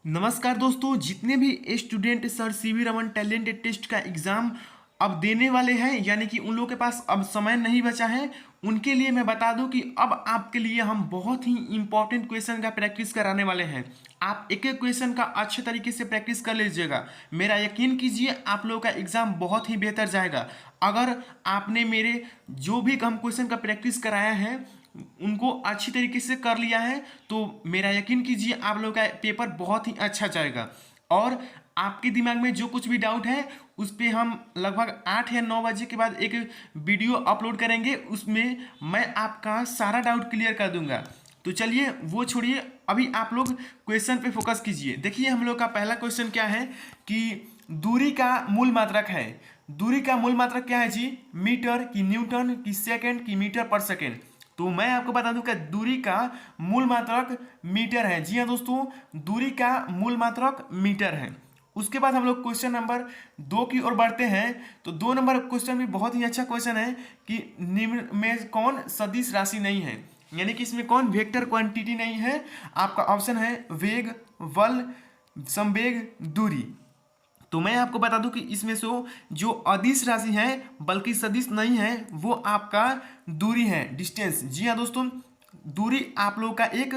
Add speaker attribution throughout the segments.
Speaker 1: नमस्कार दोस्तों, जितने भी student sir CV Raman talent test का एग्ज़ाम अब देने वाले हैं, यानी कि उन लोगों के पास अब समय नहीं बचा है, उनके लिए मैं बता दूं कि अब आपके लिए हम बहुत ही इंपॉर्टेंट क्वेश्चन का प्रैक्टिस कराने वाले हैं। आप एक एक क्वेश्चन का अच्छे तरीके से प्रैक्टिस कर लीजिएगा। मेरा यकीन कीजिए, आप लोगों का एग्ज़ाम बहुत ही बेहतर जाएगा। अगर आपने मेरे जो भी हम क्वेश्चन का प्रैक्टिस कराया है उनको अच्छी तरीके से कर लिया है, तो मेरा यकीन कीजिए आप लोगों का पेपर बहुत ही अच्छा जाएगा। और आपके दिमाग में जो कुछ भी डाउट है उस पर हम लगभग 8 या 9 बजे के बाद एक वीडियो अपलोड करेंगे, उसमें मैं आपका सारा डाउट क्लियर कर दूंगा। तो चलिए वो छोड़िए, अभी आप लोग क्वेश्चन पे फोकस कीजिए। देखिए हम लोग का पहला क्वेश्चन क्या है कि दूरी का मूल मात्रक है। दूरी का मूल मात्रक क्या है जी? मीटर की न्यूटन की सेकंड की मीटर पर सेकंड। तो मैं आपको बता दूं कि दूरी का मूल मात्रक मीटर है। जी हाँ दोस्तों, दूरी का मूल मात्रक मीटर है। उसके बाद हम लोग क्वेश्चन नंबर 2 की ओर बढ़ते हैं। तो 2 नंबर क्वेश्चन भी बहुत ही अच्छा क्वेश्चन है कि निम्न में कौन सदिश राशि नहीं है, यानी कि इसमें कौन वेक्टर क्वांटिटी नहीं है। आपका ऑप्शन है वेग, बल, संवेग, दूरी। तो मैं आपको बता दूं कि इसमें से जो अदिश राशि है बल्कि सदिश नहीं है, वो आपका दूरी है, डिस्टेंस। जी हाँ दोस्तों, दूरी आप लोगों का एक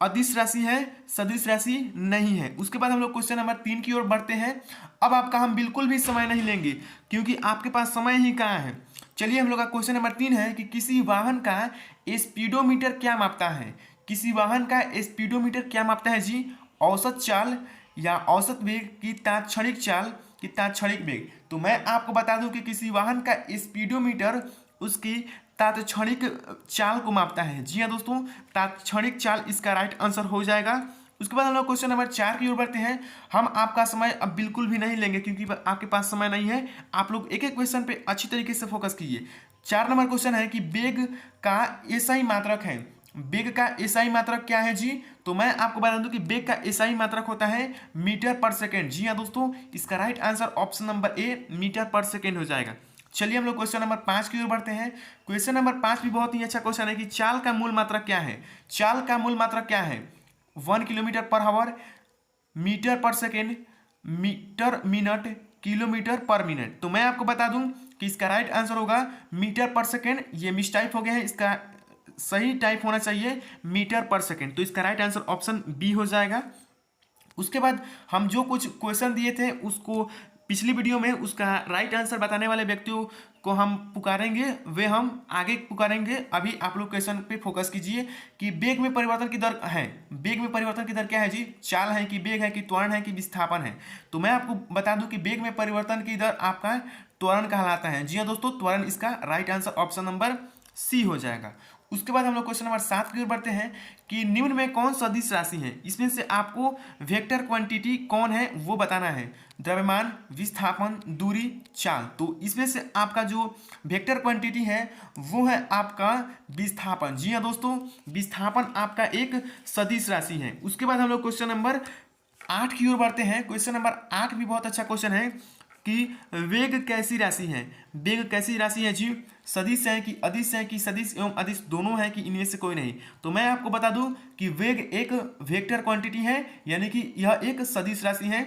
Speaker 1: अदिश राशि है, सदिश राशि नहीं है। उसके बाद हम लोग क्वेश्चन नंबर 3 की ओर बढ़ते हैं। अब आपका हम बिल्कुल भी समय नहीं लेंगे क्योंकि आपके पास समय ही कहाँ है। चलिए, हम लोग का क्वेश्चन नंबर 3 है कि किसी वाहन का स्पीडोमीटर क्या मापता है। किसी वाहन का स्पीडोमीटर क्या मापता है जी? औसत चाल या औसत वेग की तात्क्षणिक चाल की तात्क्षणिक वेग। तो मैं आपको बता दूं कि किसी वाहन का स्पीडोमीटर उसकी तात्क्षणिक चाल को मापता है। जी हाँ दोस्तों, तात्क्षणिक चाल इसका राइट आंसर हो जाएगा। उसके बाद हम लोग क्वेश्चन नंबर 4 की ओर बढ़ते हैं। हम आपका समय अब बिल्कुल भी नहीं लेंगे क्योंकि आपके पास समय नहीं है। आप लोग एक एक क्वेश्चन पे अच्छी तरीके से फोकस कीजिए। 4 नंबर क्वेश्चन है कि वेग का एसआई मात्रक है। वेग का एसआई मात्रक क्या है जी? तो मैं आपको बता दूं कि वेग का एसआई मात्रक होता है मीटर पर सेकेंड। जी हाँ दोस्तों, इसका right answer option number A metre per second हो जाएगा। चलिए हम लोग क्वेश्चन नंबर 5 की ओर बढ़ते हैं। क्वेश्चन नंबर 5 भी बहुत ही अच्छा क्वेश्चन है कि चाल का मूल मात्रक क्या है। चाल का मूल मात्रक क्या है? 1 kilometre per hour, metre per second, metre minute, kilometre per minute. तो मैं आपको बता दूं कि इसका राइट आंसर होगा मीटर पर सेकेंड। ये मिस टाइप हो गया है, इसका सही टाइप होना चाहिए मीटर पर सेकेंड। तो इसका राइट आंसर ऑप्शन बी हो जाएगा। उसके बाद हम जो कुछ क्वेश्चन दिए थे उसको पिछली वीडियो में उसका राइट आंसर बताने वाले व्यक्तियों को हम पुकारेंगे, वे हम आगे पुकारेंगे। अभी आप लोग क्वेश्चन पे फोकस कीजिए कि वेग में परिवर्तन की दर है। वेग में परिवर्तन की दर क्या है जी? चाल है कि वेग है कि त्वरण है कि विस्थापन है? तो मैं आपको बता दूं कि वेग में परिवर्तन की दर आपका त्वरण कहलाता है। जी हाँ दोस्तों, त्वरण इसका right answer option number C हो जाएगा। उसके बाद हम लोग क्वेश्चन नंबर 7 की ओर बढ़ते हैं कि निम्न में कौन सदिश राशि है। इसमें से आपको वेक्टर क्वांटिटी कौन है वो बताना है। द्रव्यमान, विस्थापन, दूरी, चाल। तो इसमें से आपका जो वेक्टर क्वांटिटी है वो है आपका विस्थापन। जी हाँ दोस्तों, विस्थापन आपका एक सदिश राशि है। उसके बाद हम लोग क्वेश्चन नंबर 8 की ओर बढ़ते हैं। क्वेश्चन नंबर 8 भी बहुत अच्छा क्वेश्चन है कि वेग कैसी राशि है। वेग कैसी राशि है जी? सदिश है कि अदिश है कि सदिश एवं अदिश दोनों है कि इनमें से कोई नहीं? तो मैं आपको बता दूं कि वेग एक वेक्टर क्वांटिटी है, यानी कि यह एक सदिश राशि है।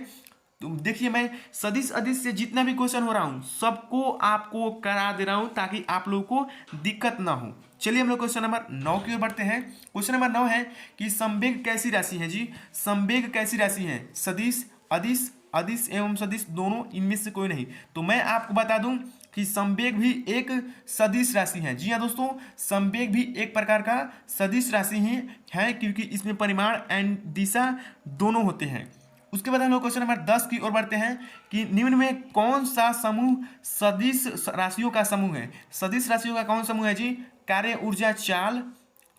Speaker 1: तो देखिए, मैं सदिश अदिश से जितना भी क्वेश्चन हो रहा हूं सबको आपको करा दे रहा हूं ताकि आप लोगों को दिक्कत ना हो। चलिए हम लोग क्वेश्चन नंबर 9 की ओर बढ़ते हैं। क्वेश्चन नंबर 9 है कि संवेग कैसी राशि है जी? संवेग कैसी राशि है? सदिश, अदिश, अदिश एवं सदिश दोनों, इनमें से कोई नहीं? तो मैं आपको बता दूं कि संवेग भी एक सदिश राशि है। जी हाँ दोस्तों, संवेग भी एक प्रकार का सदिश राशि ही है क्योंकि इसमें परिमाण एंड दिशा दोनों होते हैं। उसके बाद हम लोग क्वेश्चन नंबर 10 की ओर बढ़ते हैं कि निम्न में कौन सा समूह सदिश राशियों का समूह है। सदिश राशियों का कौन समूह है जी? कार्य, ऊर्जा, चाल,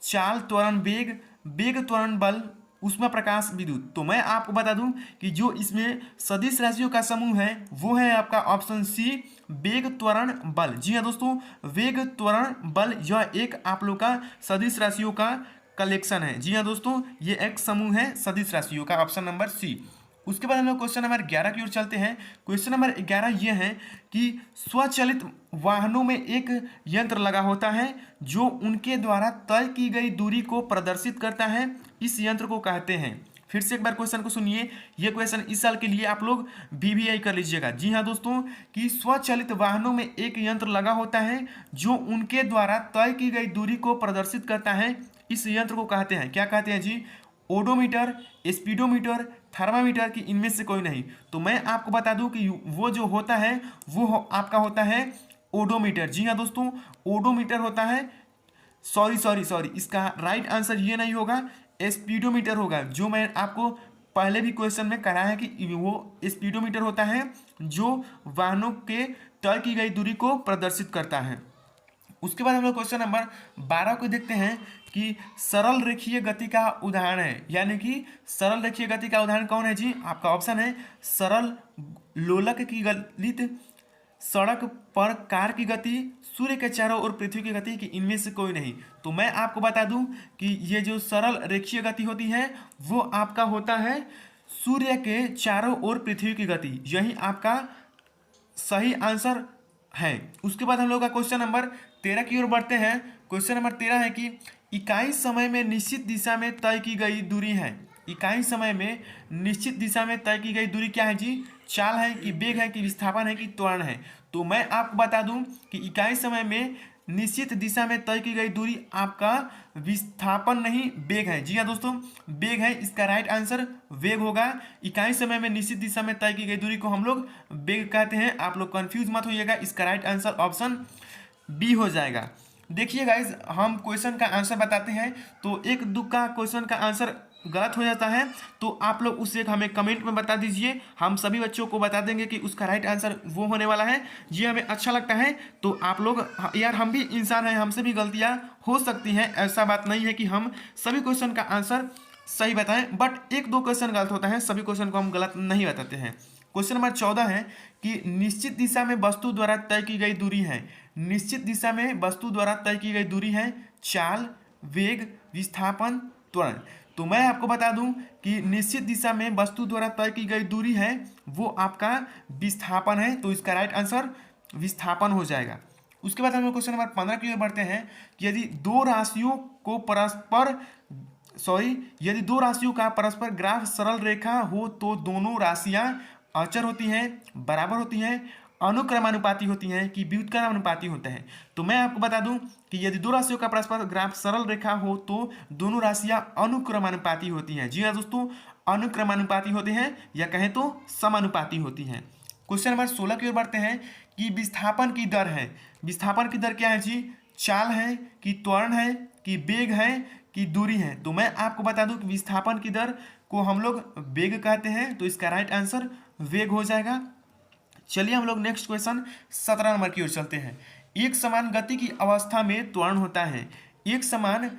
Speaker 1: चाल त्वरण वेग, वेग त्वरण बल, ऊष्मा प्रकाश विद्युत। तो मैं आपको बता दूं कि जो इसमें सदिश राशियों का समूह है वो है आपका ऑप्शन सी वेग त्वरण बल। जी हाँ दोस्तों, वेग त्वरण बल यह एक आप लोग का सदिश राशियों का कलेक्शन है। जी हाँ दोस्तों, ये एक समूह है सदिश राशियों का, ऑप्शन नंबर सी। उसके बाद हम लोग क्वेश्चन नंबर 11 की ओर चलते हैं। क्वेश्चन नंबर 11 ये है कि स्वचालित वाहनों में एक यंत्र लगा होता है जो उनके द्वारा तय की गई दूरी को प्रदर्शित करता है। इस यंत्र को कहते हैं। फिर से एक बार क्वेश्चन को सुनिए। ये क्वेश्चन इस साल के लिए आप लोग वीवीआई कर लीजिएगा। जी हाँ दोस्तों, कि स्वचालित वाहनों में एक यंत्र लगा होता है जो उनके द्वारा तय की गई दूरी को प्रदर्शित करता है। इस यंत्र को कहते हैं, क्या कहते हैं जी? ओडोमीटर, स्पीडोमीटर, थर्मामीटर की इनमें से कोई नहीं। तो मैं आपको बता दूं कि वो जो होता है वो आपका होता है ओडोमीटर। जी हाँ दोस्तों, ओडोमीटर होता है। सॉरी सॉरी सॉरी, इसका राइट आंसर ये नहीं होगा, स्पीडोमीटर होगा। जो मैं आपको पहले भी क्वेश्चन में कराया है कि वो स्पीडोमीटर होता है जो वाहनों के तय की गई दूरी को प्रदर्शित करता है। उसके बाद हम लोग क्वेश्चन नंबर 12 को देखते हैं कि सरल रेखीय गति का उदाहरण है, यानी कि सरल रेखीय गति का उदाहरण कौन है जी? आपका ऑप्शन है सरल लोलक की गलित, सड़क पर कार की गति, सूर्य के चारों ओर पृथ्वी की गति, कि इनमें से कोई नहीं। तो मैं आपको बता दूं कि ये जो सरल रेखीय गति होती है वो आपका होता है सूर्य के चारों ओर पृथ्वी की गति। यही आपका सही आंसर है। उसके बाद हम लोग का क्वेश्चन नंबर 13 की ओर बढ़ते हैं। क्वेश्चन नंबर 13 है कि इकाई समय में निश्चित दिशा में तय की गई दूरी है। इकाई समय में निश्चित दिशा में तय की गई दूरी क्या है जी? चाल है कि वेग है कि विस्थापन है कि त्वरण है? तो मैं आपको बता दूं कि इकाई समय में निश्चित दिशा में तय की गई दूरी आपका विस्थापन नहीं वेग है। जी हाँ दोस्तों, वेग है, इसका राइट आंसर वेग होगा। इकाई समय में निश्चित दिशा में तय की गई दूरी को हम लोग वेग कहते हैं। आप लोग कंफ्यूज मत होइएगा, इसका राइट आंसर ऑप्शन बी हो जाएगा। देखिए गाइज, हम क्वेश्चन का आंसर बताते हैं तो एक दो का क्वेश्चन का आंसर गलत हो जाता है तो आप लोग उसे हमें कमेंट में बता दीजिए। हम सभी बच्चों को बता देंगे कि उसका राइट आंसर वो होने वाला है। ये हमें अच्छा लगता है। तो आप लोग, यार हम भी इंसान हैं, हमसे भी गलतियां हो सकती हैं। ऐसा बात नहीं है कि हम सभी क्वेश्चन का आंसर सही बताएं, बट एक दो क्वेश्चन गलत होता है, सभी क्वेश्चन को हम गलत नहीं बताते हैं। क्वेश्चन नंबर 14 है कि निश्चित दिशा में वस्तु द्वारा तय की गई दूरी है। निश्चित दिशा में वस्तु द्वारा तय की गई दूरी है चाल, वेग, विस्थापन, त्वरण। तो मैं आपको बता दूं कि निश्चित दिशा में वस्तु द्वारा तय की गई दूरी है वो आपका विस्थापन है। तो इसका राइट आंसर विस्थापन हो जाएगा। उसके बाद हम लोग क्वेश्चन नंबर 15 की ओर बढ़ते हैं कि यदि दो राशियों का परस्पर ग्राफ सरल रेखा हो तो दोनों राशियां अचर होती हैं, बराबर होती हैं, अनुक्रमानुपाती होती हैं कि व्युत्क्रमानुपाती होते हैं। तो मैं आपको बता दूं कि यदि दो राशियों का परस्पर ग्राफ सरल रेखा हो तो दोनों राशियां अनुक्रमानुपाती होती हैं। जी हाँ दोस्तों, अनुक्रमानुपाती होते हैं या कहें तो समानुपाती होती हैं। क्वेश्चन नंबर 16 की ओर बढ़ते हैं कि विस्थापन की दर है। विस्थापन की दर क्या है जी? चाल है कि त्वरण है कि वेग है कि दूरी है? तो मैं आपको बता दूं कि विस्थापन की दर को हम लोग वेग कहते हैं। तो इसका राइट आंसर वेग हो जाएगा। चलिए हम लोग नेक्स्ट क्वेश्चन 17 नंबर की ओर चलते हैं। एक समान गति की अवस्था में त्वरण होता है। एक समान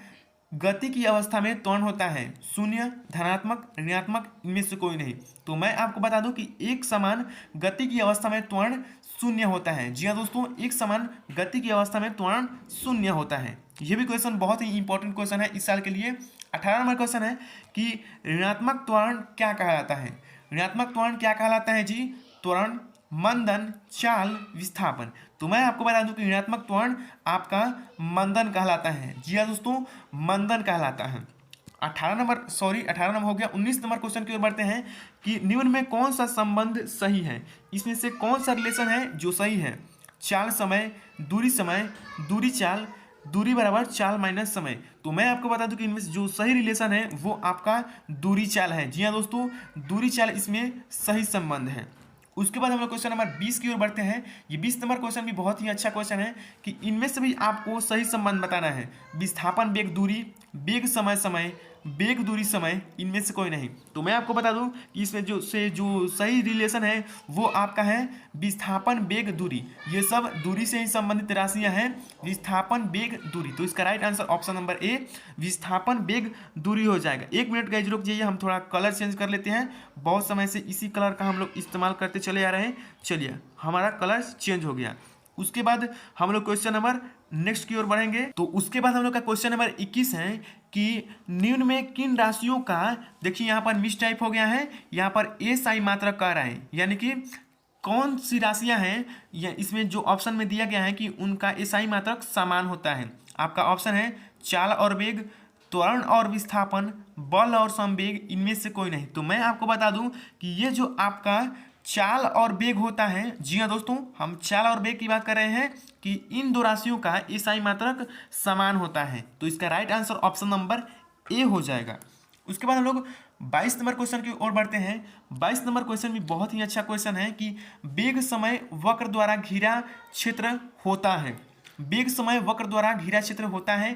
Speaker 1: गति की अवस्था में त्वरण होता है शून्य, धनात्मक, ऋणात्मक, इनमें से कोई नहीं। तो मैं आपको बता दूं कि एक समान गति की अवस्था में त्वरण शून्य होता है। जी हाँ दोस्तों, एक समान गति की अवस्था में त्वरण शून्य होता है। यह भी क्वेश्चन बहुत ही इंपॉर्टेंट क्वेश्चन है इस साल के लिए। 18 नंबर क्वेश्चन है कि ऋणात्मक त्वरण क्या कहलाता है? ऋणात्मक त्वरण क्या कहलाता है जी? त्वरण, मंदन, चाल, विस्थापन। तो मैं आपको बता दूं कि ऋणात्मक त्वरण आपका मंदन कहलाता है। जी हाँ दोस्तों, मंदन कहलाता है। 18 नंबर हो गया। 19 नंबर क्वेश्चन की ओर बढ़ते हैं कि निम्न में कौन सा संबंध सही है? इसमें से कौन सा रिलेशन है जो सही है? चाल समय, दूरी चाल, दूरी बराबर चाल माइनस समय। तो मैं आपको बता दूं कि इनमें से जो सही रिलेशन है वो आपका दूरी चाल है। जी हाँ दोस्तों, दूरी चाल इसमें सही संबंध है। उसके बाद हम लोग क्वेश्चन नंबर 20 की ओर बढ़ते हैं। ये 20 नंबर क्वेश्चन भी बहुत ही अच्छा क्वेश्चन है कि इनमें से भी आपको सही संबंध बताना है। विस्थापन वेग दूरी, वेग समय, वेग दूरी समय, इनमें से कोई नहीं। तो मैं आपको बता दूं कि इसमें जो सही रिलेशन है वो आपका है विस्थापन वेग दूरी। ये सब दूरी से ही संबंधित राशियां हैं, विस्थापन वेग दूरी। तो इसका राइट आंसर ऑप्शन नंबर ए, विस्थापन वेग दूरी हो जाएगा। 1 मिनट गाइस रुक जाइए, हम थोड़ा कलर चेंज कर लेते हैं। बहुत समय से इसी कलर का हम लोग इस्तेमाल करते चले आ रहे हैं। चलिए, हमारा कलर चेंज हो गया। उसके बाद हम लोग क्वेश्चन नंबर नेक्स्ट की ओर बढ़ेंगे। तो उसके बाद हम लोग का क्वेश्चन नंबर 21 है कि निम्न में किन राशियों का, देखिए यहाँ पर मिस टाइप हो गया है, यहाँ पर एसआई मात्रक कह रहा है, यानी कि कौन सी राशियां हैं या इसमें जो ऑप्शन में दिया गया है कि उनका एसआई मात्रक समान होता है। आपका ऑप्शन है चाल और वेग, त्वरण और विस्थापन, बल और संवेग, इनमें से कोई नहीं। तो मैं आपको बता दूं कि ये जो आपका चाल और वेग होता है, जी हाँ दोस्तों, हम चाल और वेग की बात कर रहे हैं कि इन दो राशियों का ईसाई मात्रक समान होता है। तो इसका राइट आंसर ऑप्शन नंबर ए हो जाएगा। उसके बाद हम लोग 22 नंबर क्वेश्चन की ओर बढ़ते हैं। 22 नंबर क्वेश्चन भी बहुत ही अच्छा क्वेश्चन है कि वेग समय वक्र द्वारा घिरा क्षेत्र होता है। वेग समय वक्र द्वारा घिरा क्षेत्र होता है,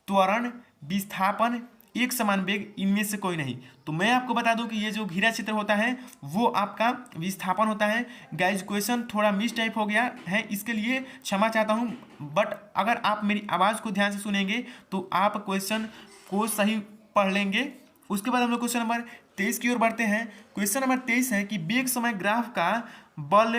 Speaker 1: त्वरण, विस्थापन, एक समान वेग, इनमें से कोई नहीं। तो मैं आपको बता दूं कि ये जो घिरा क्षेत्र होता है वो आपका विस्थापन होता है। गाइज क्वेश्चन थोड़ा मिस टाइप हो गया है, इसके लिए क्षमा चाहता हूं, बट अगर आप मेरी आवाज़ को ध्यान से सुनेंगे तो आप क्वेश्चन को सही पढ़ लेंगे। उसके बाद हम लोग क्वेश्चन नंबर 23 की ओर बढ़ते हैं। क्वेश्चन नंबर 23 है कि वेग समय ग्राफ का बल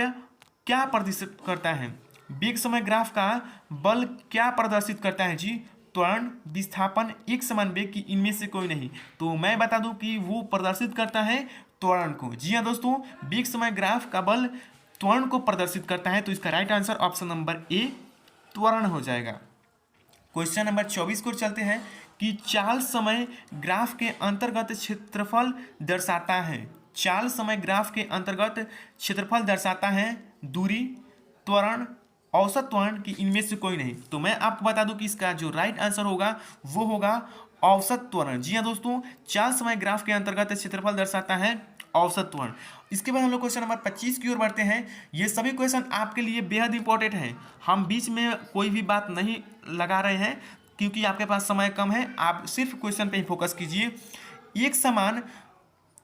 Speaker 1: क्या प्रदर्शित करता है। वेग समय ग्राफ का बल क्या प्रदर्शित करता है जी? त्वरण, विस्थापन, एक समान वेग, की इनमें से कोई नहीं। तो मैं बता दूं कि वो प्रदर्शित करता है त्वरण को। जी हाँ दोस्तों, वेग समय ग्राफ का बल त्वरण को प्रदर्शित करता है। तो इसका राइट आंसर ऑप्शन नंबर ए त्वरण हो जाएगा। क्वेश्चन नंबर 24 को चलते हैं कि चाल समय ग्राफ के अंतर्गत क्षेत्रफल दर्शाता है। चाल समय ग्राफ के अंतर्गत क्षेत्रफल दर्शाता है दूरी, त्वरण, औसत त्वरण, की इनमें से कोई नहीं। तो मैं आपको बता दूं कि इसका जो राइट आंसर होगा वो होगा औसत त्वरण। जी हाँ दोस्तों, चाल समय ग्राफ के अंतर्गत क्षेत्रफल दर्शाता है औसत त्वरण। इसके बाद हम लोग क्वेश्चन नंबर 25 की ओर बढ़ते हैं। ये सभी क्वेश्चन आपके लिए बेहद इंपॉर्टेंट हैं। हम बीच में कोई भी बात नहीं लगा रहे हैं क्योंकि आपके पास समय कम है। आप सिर्फ क्वेश्चन पे ही फोकस कीजिए।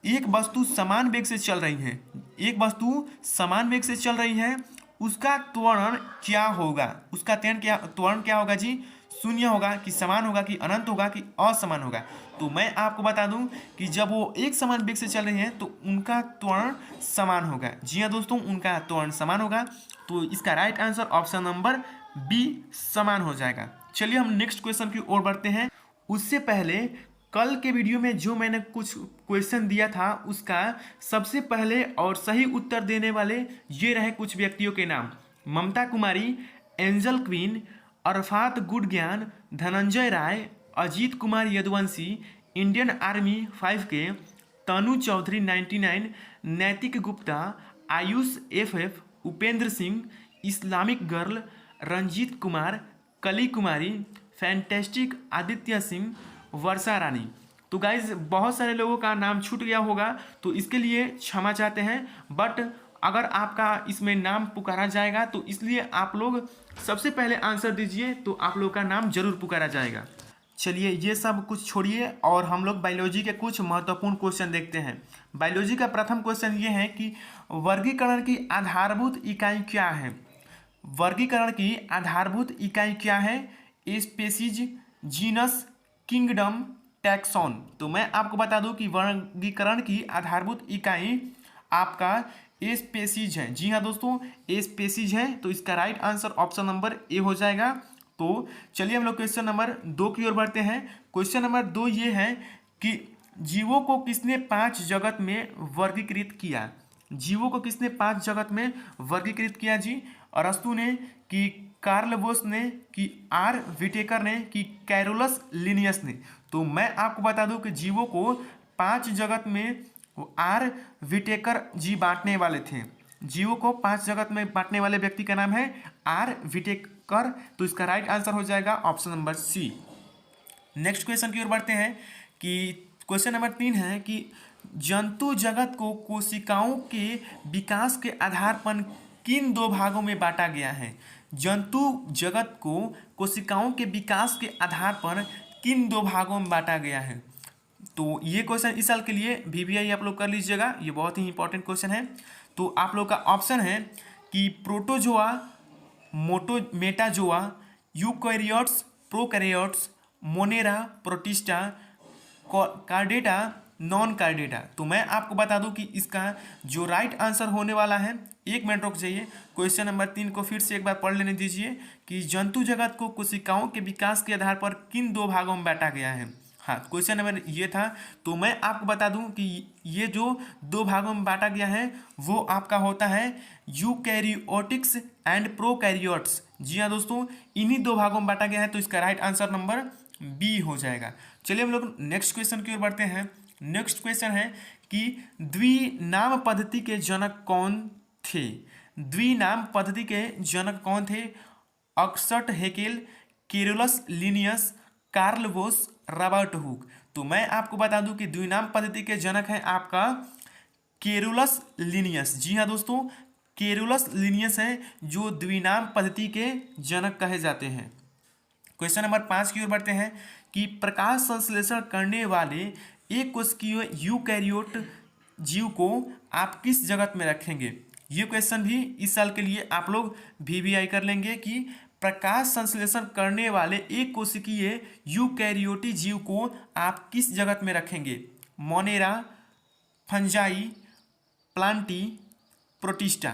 Speaker 1: एक वस्तु समान वेग से चल रही है, एक वस्तु समान वेग से चल रही है, उसका त्वरण क्या होगा? उसका त्वरण क्या होगा जी? शून्य होगा कि समान होगा कि अनंत होगा कि असमान होगा? तो मैं आपको बता दूं कि जब वो एक समान वेग से चल रही हैं तो उनका त्वरण समान होगा। जी हाँ दोस्तों, उनका त्वरण समान होगा। तो इसका right answer option number B समान हो जाएगा। चलिए हम नेक्स्ट क्वेश्चन की ओर बढ़ते हैं। उससे पहले कल के वीडियो में जो मैंने कुछ क्वेश्चन दिया था उसका सबसे पहले और सही उत्तर देने वाले ये रहे कुछ व्यक्तियों के नाम: ममता कुमारी, एंजल क्वीन, अरफात गुडज्ञान, Dhananjay Rai, Ajit Kumar Yaduvanshi, Indian army 5K, Tanu Chaudhary 99, Naitik Gupta, Ayush FF, Upendra Singh, Islamic girl, Ranjit Kumar, Kali Kumari, fantastic Aditya Singh, Varsha Rani. तो गाइज बहुत सारे लोगों का नाम छूट गया होगा तो इसके लिए क्षमा चाहते हैं, बट अगर आपका इसमें नाम पुकारा जाएगा तो इसलिए आप लोग सबसे पहले आंसर दीजिए तो आप लोग का नाम जरूर पुकारा जाएगा। चलिए ये सब कुछ छोड़िए और हम लोग बायोलॉजी के कुछ महत्वपूर्ण क्वेश्चन देखते हैं। बायोलॉजी का प्रथम क्वेश्चन ये है कि वर्गीकरण की आधारभूत इकाई क्या है? वर्गीकरण की आधारभूत इकाई क्या है? Species, genus, kingdom, taxon. तो मैं आपको बता दूं कि वर्गीकरण की आधारभूत इकाई आपका स्पेसीज है। जी हाँ दोस्तों, स्पेसीज है। तो इसका राइट आंसर ऑप्शन नंबर ए हो जाएगा। तो चलिए हम लोग क्वेश्चन नंबर 2 की ओर बढ़ते हैं। क्वेश्चन नंबर 2 ये है कि जीवों को किसने 5 जगत में वर्गीकृत किया? जीवों को किसने 5 जगत में वर्गीकृत किया जी? अरस्तु ने, कि कार्ल वोस ने, कि आर विटेकर ने, कि कैरोलस लिनियस ने? तो मैं आपको बता दूं कि जीवों को 5 जगत में आर विटेकर जी बांटने वाले थे। जीवों को 5 जगत में बांटने वाले व्यक्ति का नाम है आर विटेकर। तो इसका राइट आंसर हो जाएगा option number C. Next question की ओर बढ़ते हैं कि क्वेश्चन नंबर 3 है कि जंतु जगत को कोशिकाओं के विकास के आधार पर किन 2 भागों में बांटा गया है? जंतु जगत को कोशिकाओं के विकास के आधार पर किन 2 भागों में बांटा गया है? तो ये क्वेश्चन इस साल के लिए VVI आप लोग कर लीजिएगा, ये बहुत ही इंपॉर्टेंट क्वेश्चन है। तो आप लोग का ऑप्शन है कि protozoa, Metazoa, eukaryotes, prokaryotes, Monera, protista, chordata, non chordata. तो मैं आपको बता दूं कि इसका जो राइट आंसर होने वाला है, 1 मिनट रुक जाइए, क्वेश्चन नंबर 3 को फिर से एक बार पढ़ लेने दीजिए कि जंतु जगत को कोशिकाओं के विकास के आधार पर किन 2 भागों में बांटा गया है। हाँ, क्वेश्चन नंबर ये था। तो मैं आपको बता दूं कि ये जो 2 भागों में बांटा गया है वो आपका होता है यूकैरियोटिक्स एंड प्रोकैरियोट्स। जी हाँ दोस्तों, इन्हीं 2 भागों में बांटा गया है। तो इसका राइट आंसर नंबर बी हो जाएगा। चलिए हम लोग नेक्स्ट क्वेश्चन की ओर बढ़ते हैं। नेक्स्ट क्वेश्चन है कि द्विनाम पद्धति के जनक कौन थे? द्विनाम पद्धति के जनक कौन थे? अक्सट हेकेल, केरोलस लिनियस, कार्ल वोस, रॉबर्ट हुक। तो मैं आपको बता दूं कि द्विनाम पद्धति के जनक हैं आपका केरोलस लिनियस। जी हाँ दोस्तों, केरोलस लिनियस है जो द्विनाम पद्धति के जनक कहे जाते हैं। क्वेश्चन नंबर 5 की ओर बढ़ते हैं कि प्रकाश संश्लेषण करने वाले एक कोशिकीय यूकैरियोट जीव को आप किस जगत में रखेंगे? ये क्वेश्चन भी इस साल के लिए आप लोग वीवीआई कर लेंगे कि प्रकाश संश्लेषण करने वाले एक कोशिकीय यूकैरियोटी जीव को आप किस जगत में रखेंगे? Monera, fungi, Plantae, protista.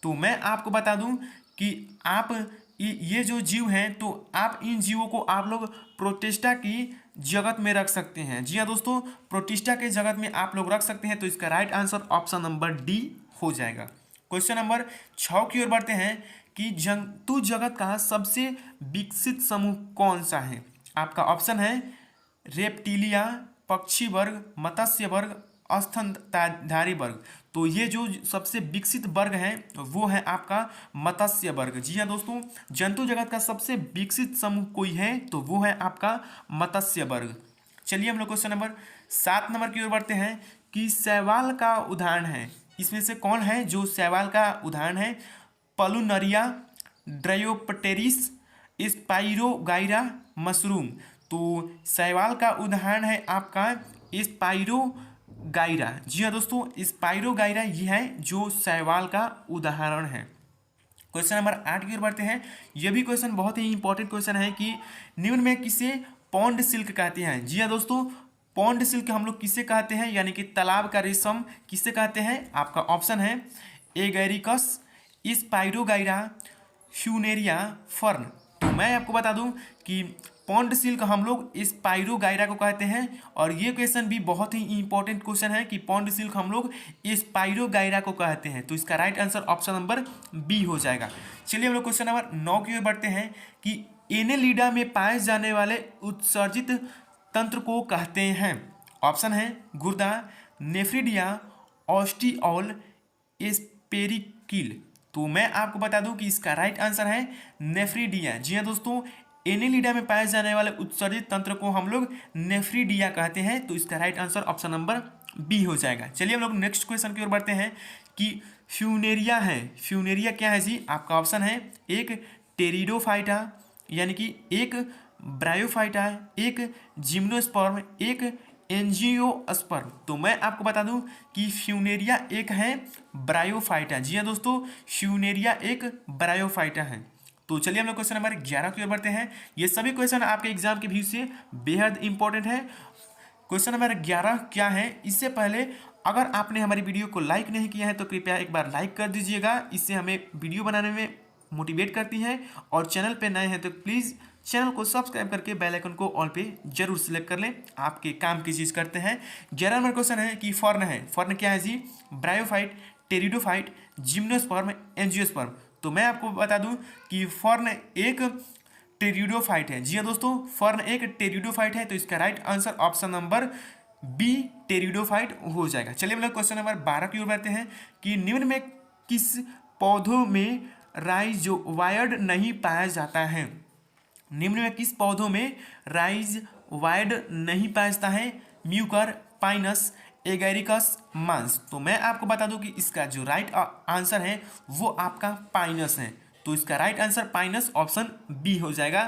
Speaker 1: तो मैं आपको बता दूं कि आप ये जो जीव हैं तो आप इन जीवों को आप लोग प्रोटिस्टा की जगत में रख सकते हैं। जी हाँ दोस्तों, प्रोटिस्टा के जगत में आप लोग रख सकते हैं। तो इसका right answer option number D हो जाएगा। क्वेश्चन नंबर 6 की ओर बढ़ते हैं कि जंतु जगत का सबसे विकसित समूह कौन सा है? आपका ऑप्शन है रेप्टिलिया, पक्षी वर्ग, मत्स्य वर्ग, स्तनधारी वर्ग। तो ये जो सबसे विकसित वर्ग है वो है आपका मत्स्य वर्ग। जी हाँ दोस्तों, जंतु जगत का सबसे विकसित समूह कोई है तो वो है आपका मत्स्य वर्ग। चलिए हम लोग क्वेश्चन नंबर 7 नंबर की ओर बढ़ते हैं कि शैवाल का उदाहरण है, इसमें से कौन है जो शैवाल का उदाहरण है? पलुनरिया, ड्रायोप्टेरिस, स्पाइरोगाइरा, मशरूम। तो शैवाल का उदाहरण है आपका स्पाइरोगाइरा। जी हाँ दोस्तों, स्पाइरोगाइरा ये है जो शैवाल का उदाहरण है। क्वेश्चन नंबर 8 की ओर बढ़ते हैं। यह भी क्वेश्चन बहुत ही इंपॉर्टेंट क्वेश्चन है कि निम्न में किसे पॉन्ड सिल्क कहते हैं? जी हाँ दोस्तों, पॉन्ड सिल्क हम लोग किसे कहते हैं, यानी कि तालाब का रेशम किसे कहते हैं? आपका ऑप्शन है एगैरिकस, स्पाइरोगाइरा, फ्यूनेरिया, फर्न। तो मैं आपको बता दूं कि पॉन्ड सिल्क हम लोग स्पाइरोगाइरा को कहते हैं। और ये क्वेश्चन भी बहुत ही इंपॉर्टेंट क्वेश्चन है कि पॉन्ड सिल्क हम लोग स्पाइरोगाइरा को कहते हैं। तो इसका right answer option number B हो जाएगा। चलिए हम लोग क्वेश्चन नंबर 9 की ओर बढ़ते हैं कि एनेलिडा में पाए जाने वाले उत्सर्जित तंत्र को कहते हैं। ऑप्शन है गुर्दा, नेफ्रिडिया, ऑस्टियोल, एस्पेरिकिल। तो मैं आपको बता दूं कि इसका राइट आंसर है नेफ्रिडिया। जी हाँ दोस्तों, एनेलिडा में पाए जाने वाले उत्सर्जित तंत्र को हम लोग नेफ्रिडिया कहते हैं। तो इसका right answer option number B हो जाएगा। चलिए हम लोग नेक्स्ट क्वेश्चन की ओर बढ़ते हैं कि फ्यूनेरिया है। फ्यूनेरिया क्या है जी? आपका ऑप्शन है एक टेरिडोफाइटा, यानी कि एक ब्रायोफाइटा, एक जिम्नोस्पर्म, एक एंजियोस्पर्म। तो मैं आपको बता दूं कि फ्यूनेरिया एक है ब्रायोफाइटा। जी हाँ दोस्तों, फ्यूनेरिया एक ब्रायोफाइटा है। तो चलिए हम लोग क्वेश्चन नंबर 11 की ओर बढ़ते हैं। ये सभी क्वेश्चन आपके एग्जाम के व्यू से बेहद इंपॉर्टेंट है। क्वेश्चन नंबर 11 क्या है? इससे पहले अगर आपने हमारी वीडियो को लाइक नहीं किया है तो कृपया एक बार लाइक कर दीजिएगा, इससे हमें वीडियो बनाने में मोटिवेट करती है। और चैनल पे नए हैं तो प्लीज़ चैनल को सब्सक्राइब करके बेल आइकन को ऑल पे जरूर सिलेक्ट कर लें, आपके काम की चीज़ करते हैं। 11 नंबर क्वेश्चन है कि फर्न है। फर्न क्या है जी? Bryophyte, pteridophyte, gymnosperm, angiosperm. तो मैं आपको बता दूं कि फर्न एक टेरिडोफाइट है। जी हाँ दोस्तों, फर्न एक टेरिडोफाइट है। तो इसका right answer option number B pteridophyte हो जाएगा। चलिए हम लोग क्वेश्चन नंबर 12 की ओर बढ़ते हैं कि निम्न में किस पौधों में राइज वायर्ड नहीं पाया जाता है? निम्न में किस पौधों में राइज वायर्ड नहीं पाया जाता है? म्यूकर, पाइनस, एगैरिकस, मांस। तो मैं आपको बता दूं कि इसका जो राइट आंसर है वो आपका पाइनस है। तो इसका right answer pinus option B हो जाएगा।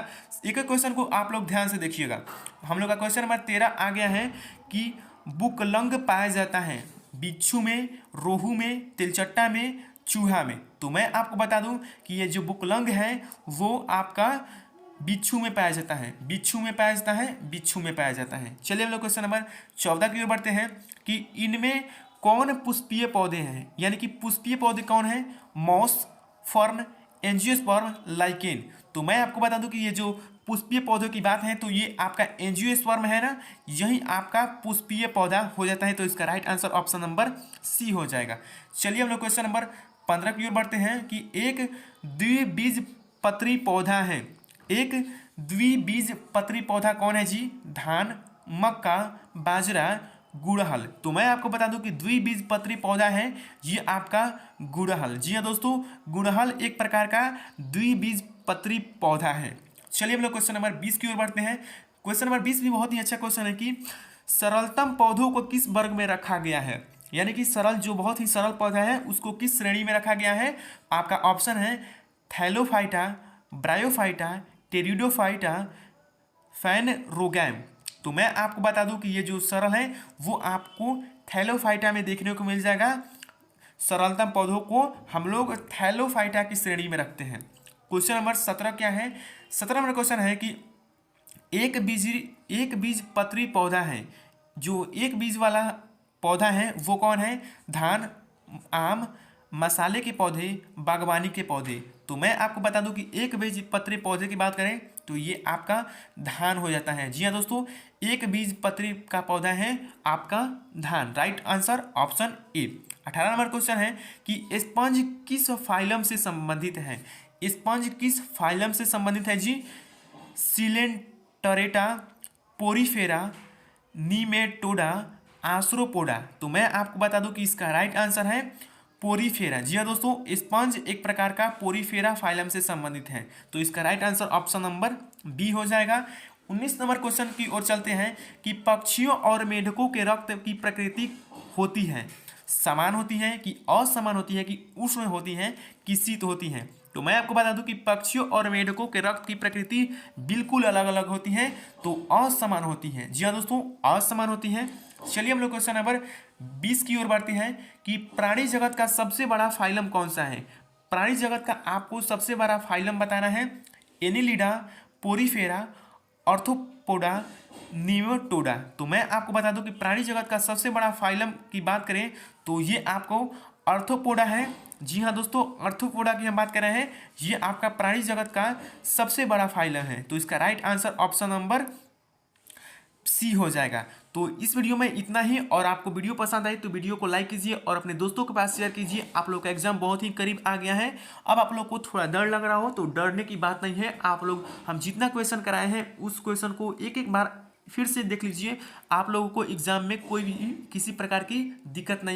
Speaker 1: एक क्वेश्चन को आप लोग ध्यान से देखिएगा। हम लोग का क्वेश्चन नंबर 13 आ गया है कि बुकलंग पाया जाता है बिच्छू में, रोहू में, तिलचट्टा में, चूहा में। तो मैं आपको बता दूं कि ये जो बुकलंग है वो आपका बिच्छू में पाया जाता है। बिच्छू में पाया जाता है, बिच्छू में पाया जाता है। चलिए हम लोग क्वेश्चन नंबर 14 की ओर बढ़ते हैं कि इनमें कौन पुष्पीय पौधे हैं, यानी कि पुष्पीय पौधे कौन है? Moss, fern, angiosperm, lichen. तो मैं आपको बता दूं कि ये जो पुष्पीय पौधों की बात है तो ये आपका एंजियोस्पर्म है ना, यही आपका पुष्पीय पौधा हो जाता है। तो इसका right answer option number C हो जाएगा। चलिए हम लोग क्वेश्चन नंबर 15 की ओर बढ़ते हैं कि एक द्विबीजपत्री पौधा है। एक द्विबीजपत्री पौधा कौन है जी? धान, मक्का, बाजरा, गुड़हल। तो मैं आपको बता दूं कि द्विबीजपत्री पौधा है ये आपका गुड़हल। जी हाँ दोस्तों, गुड़हल एक प्रकार का द्विबीजपत्री पौधा है। चलिए हम लोग क्वेश्चन नंबर 20 की ओर बढ़ते हैं। क्वेश्चन नंबर 20 भी बहुत ही अच्छा क्वेश्चन है कि सरलतम पौधों को किस वर्ग में रखा गया है, यानी कि सरल जो बहुत ही सरल पौधा है उसको किस श्रेणी में रखा गया है। आपका ऑप्शन है थैलोफाइटा, ब्रायोफाइटा, टेरिडोफाइटा, फैनरोगैम। तो मैं आपको बता दूं कि ये जो सरल है वो आपको थैलोफाइटा में देखने को मिल जाएगा। सरलतम पौधों को हम लोग थैलोफाइटा की श्रेणी में रखते हैं। क्वेश्चन नंबर 17 क्या है। 17 नंबर क्वेश्चन है कि एक बीज पत्री पौधा है, जो एक बीज वाला पौधा है वो कौन है। धान, आम, मसाले के पौधे, बागवानी के पौधे। तो मैं आपको बता दूं कि एक बीज पत्री पौधे की बात करें तो ये आपका धान हो जाता है। जी हाँ दोस्तों, एक बीज पत्री का पौधा है आपका धान। Right answer option A. 18 number question है कि स्पंज किस फाइलम से संबंधित है। स्पंज किस फाइलम से संबंधित है जी। सिलेंटरेटा, पोरीफेरा, नीमेटोडा, आस्ट्रोपोडा। तो मैं आपको बता दूं कि इसका राइट आंसर है पोरीफेरा। जी हाँ दोस्तों, स्पंज एक प्रकार का पोरीफेरा फाइलम से संबंधित है। तो इसका right answer option number B हो जाएगा। 19 नंबर क्वेश्चन की ओर चलते हैं कि पक्षियों और मेढकों के रक्त की प्रकृति होती है, समान होती है कि असमान होती है कि उष्ण होती है कि शीत होती है। तो मैं आपको बता दूं कि पक्षियों और मेढकों के रक्त की प्रकृति बिल्कुल अलग अलग होती है, तो असमान होती है। जी हाँ दोस्तों, असमान होती है। चलिए हम लोग क्वेश्चन नंबर 20 की ओर बढ़ते हैं कि प्राणी जगत का सबसे बड़ा फाइलम कौन सा है। प्राणी जगत का आपको सबसे बड़ा फाइलम बताना है। Annelida, porifera, arthropoda, nematoda. तो मैं आपको बता दूं कि प्राणी जगत का सबसे बड़ा फाइलम की बात करें तो ये आपको ऑर्थोपोडा है। जी हाँ दोस्तों, ऑर्थोपोडा की हम बात कर रहे हैं। ये आपका प्राणी जगत का सबसे बड़ा फाइलम है। तो इसका right answer option number C हो जाएगा। तो इस वीडियो में इतना ही, और आपको वीडियो पसंद आई तो वीडियो को लाइक कीजिए और अपने दोस्तों के पास शेयर कीजिए। आप लोग का एग्जाम बहुत ही करीब आ गया है। अब आप लोग को थोड़ा डर लग रहा हो तो डरने की बात नहीं है। आप लोग हम जितना क्वेश्चन कराए हैं उस क्वेश्चन को एक एक बार फिर से देख लीजिए। आप लोगों को एग्जाम में कोई भी किसी प्रकार की दिक्कत नहीं